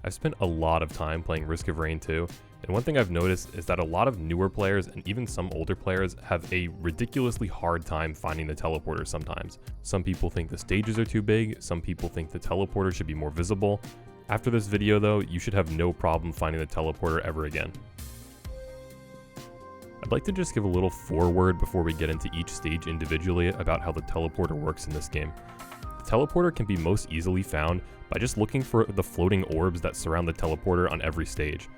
I've spent a lot of time playing Risk of Rain 2, and one thing I've noticed is that a lot of newer players and even some older players have a ridiculously hard time finding the teleporter sometimes. Some people think the stages are too big, some people think the teleporter should be more visible. After this video though, you should have no problem finding the teleporter ever again. I'd like to just give a little foreword before we get into each stage individually about how the teleporter works in this game. The teleporter can be most easily found by just looking for the floating orbs that surround the teleporter on every stage.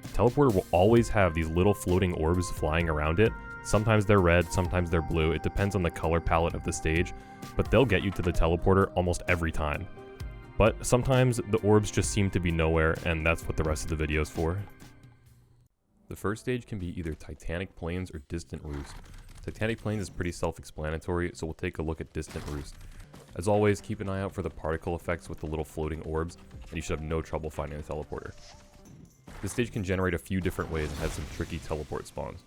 The teleporter will always have these little floating orbs flying around it. Sometimes they're red, sometimes they're blue, it depends on the color palette of the stage, but they'll get you to the teleporter almost every time. But sometimes the orbs just seem to be nowhere, and that's what the rest of the video is for. The first stage can be either Titanic Plains or Distant Roost. Titanic Plains is pretty self-explanatory, so we'll take a look at Distant Roost. As always, keep an eye out for the particle effects with the little floating orbs, and you should have no trouble finding the teleporter. This stage can generate a few different ways and has some tricky teleport spawns.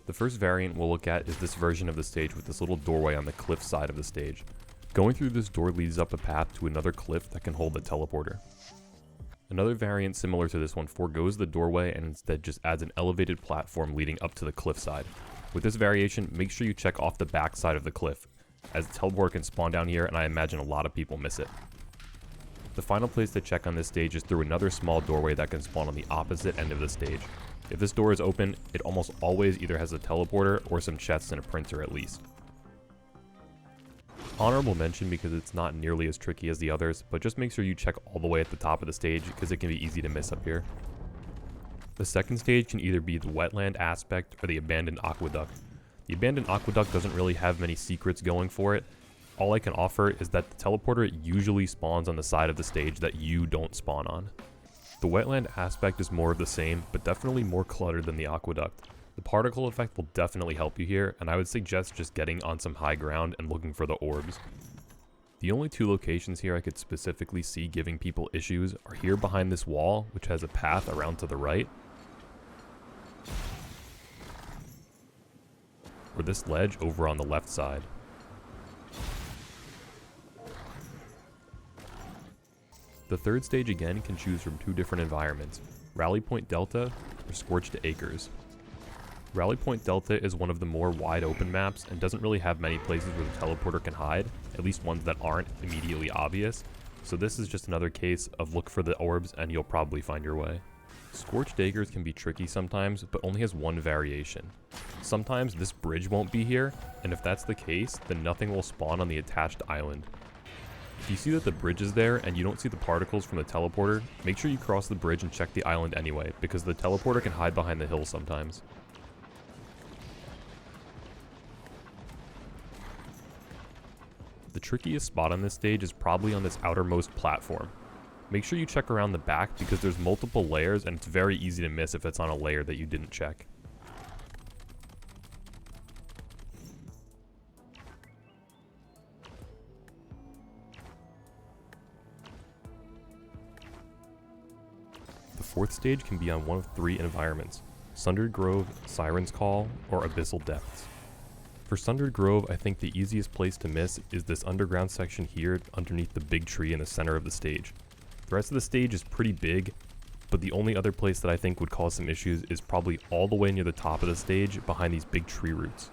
The first variant we'll look at is this version of the stage with this little doorway on the cliff side of the stage. Going through this door leads up a path to another cliff that can hold the teleporter. Another variant similar to this one forgoes the doorway and instead just adds an elevated platform leading up to the cliff side. With this variation, make sure you check off the back side of the cliff, as the teleporter can spawn down here and I imagine a lot of people miss it. The final place to check on this stage is through another small doorway that can spawn on the opposite end of the stage. If this door is open, it almost always either has a teleporter or some chests and a printer at least. Honorable mention because it's not nearly as tricky as the others, but just make sure you check all the way at the top of the stage because it can be easy to miss up here. The second stage can either be the Wetland aspect or the Abandoned Aqueduct. The Abandoned Aqueduct doesn't really have many secrets going for it. All I can offer is that the teleporter usually spawns on the side of the stage that you don't spawn on. The Wetland aspect is more of the same, but definitely more cluttered than the Aqueduct. The particle effect will definitely help you here, and I would suggest just getting on some high ground and looking for the orbs. The only two locations here I could specifically see giving people issues are here behind this wall, which has a path around to the right, or this ledge over on the left side. The third stage again can choose from two different environments, Rallypoint Delta or Scorched Acres. Rallypoint Delta is one of the more wide open maps and doesn't really have many places where the teleporter can hide, at least ones that aren't immediately obvious, so this is just another case of look for the orbs and you'll probably find your way. Scorched Acres can be tricky sometimes, but only has one variation. Sometimes this bridge won't be here, and if that's the case, then nothing will spawn on the attached island. If you see that the bridge is there and you don't see the particles from the teleporter, make sure you cross the bridge and check the island anyway, because the teleporter can hide behind the hill sometimes. The trickiest spot on this stage is probably on this outermost platform. Make sure you check around the back because there's multiple layers and it's very easy to miss if it's on a layer that you didn't check. The fourth stage can be on one of three environments: Sundered Grove, Siren's Call, or Abyssal Depths. For Sundered Grove, I think the easiest place to miss is this underground section here underneath the big tree in the center of the stage. The rest of the stage is pretty big, but the only other place that I think would cause some issues is probably all the way near the top of the stage behind these big tree roots.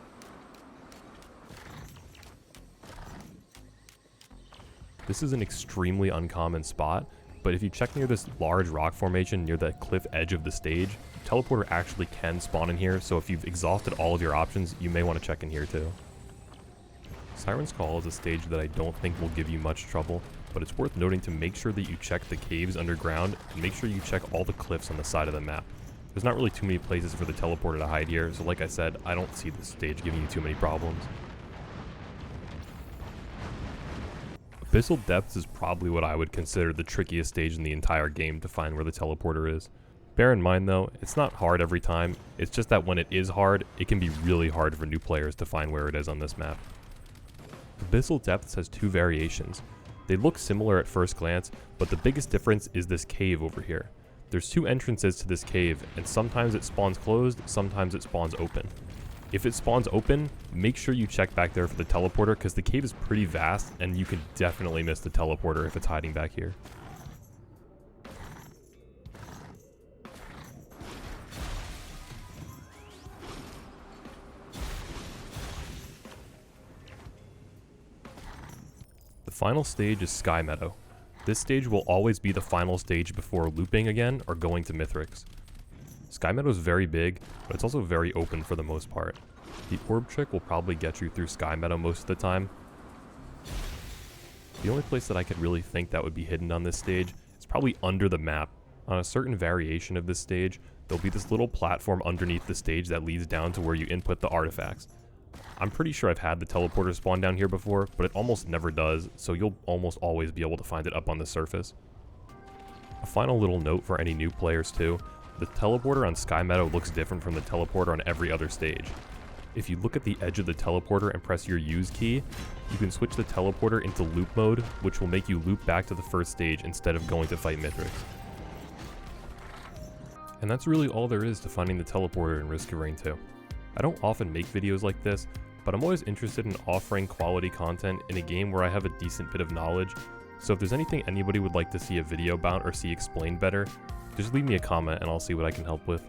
This is an extremely uncommon spot, but if you check near this large rock formation near the cliff edge of the stage, the teleporter actually can spawn in here, so if you've exhausted all of your options, you may want to check in here too. Siren's Call is a stage that I don't think will give you much trouble, but it's worth noting to make sure that you check the caves underground and make sure you check all the cliffs on the side of the map. There's not really too many places for the teleporter to hide here, so like I said, I don't see this stage giving you too many problems. Abyssal Depths is probably what I would consider the trickiest stage in the entire game to find where the teleporter is. Bear in mind though, it's not hard every time, it's just that when it is hard, it can be really hard for new players to find where it is on this map. Abyssal Depths has two variations. They look similar at first glance, but the biggest difference is this cave over here. There's two entrances to this cave, and sometimes it spawns closed, sometimes it spawns open. If it spawns open, make sure you check back there for the teleporter because the cave is pretty vast and you can definitely miss the teleporter if it's hiding back here. final stage is Sky Meadow. This stage will always be the final stage before looping again or going to Mithrix. Sky Meadow is very big, but it's also very open for the most part. The orb trick will probably get you through Sky Meadow most of the time. The only place that I could really think that would be hidden on this stage is probably under the map. On a certain variation of this stage, there'll be this little platform underneath the stage that leads down to where you input the artifacts. I'm pretty sure I've had the teleporter spawn down here before, but it almost never does, so you'll almost always be able to find it up on the surface. A final little note for any new players too, the teleporter on Sky Meadow looks different from the teleporter on every other stage. If you look at the edge of the teleporter and press your use key, you can switch the teleporter into loop mode, which will make you loop back to the first stage instead of going to fight Mithrix. And that's really all there is to finding the teleporter in RiskOfRain 2. I don't often make videos like this, but I'm always interested in offering quality content in a game where I have a decent bit of knowledge, so if there's anything anybody would like to see a video about or see explained better, just leave me a comment and I'll see what I can help with.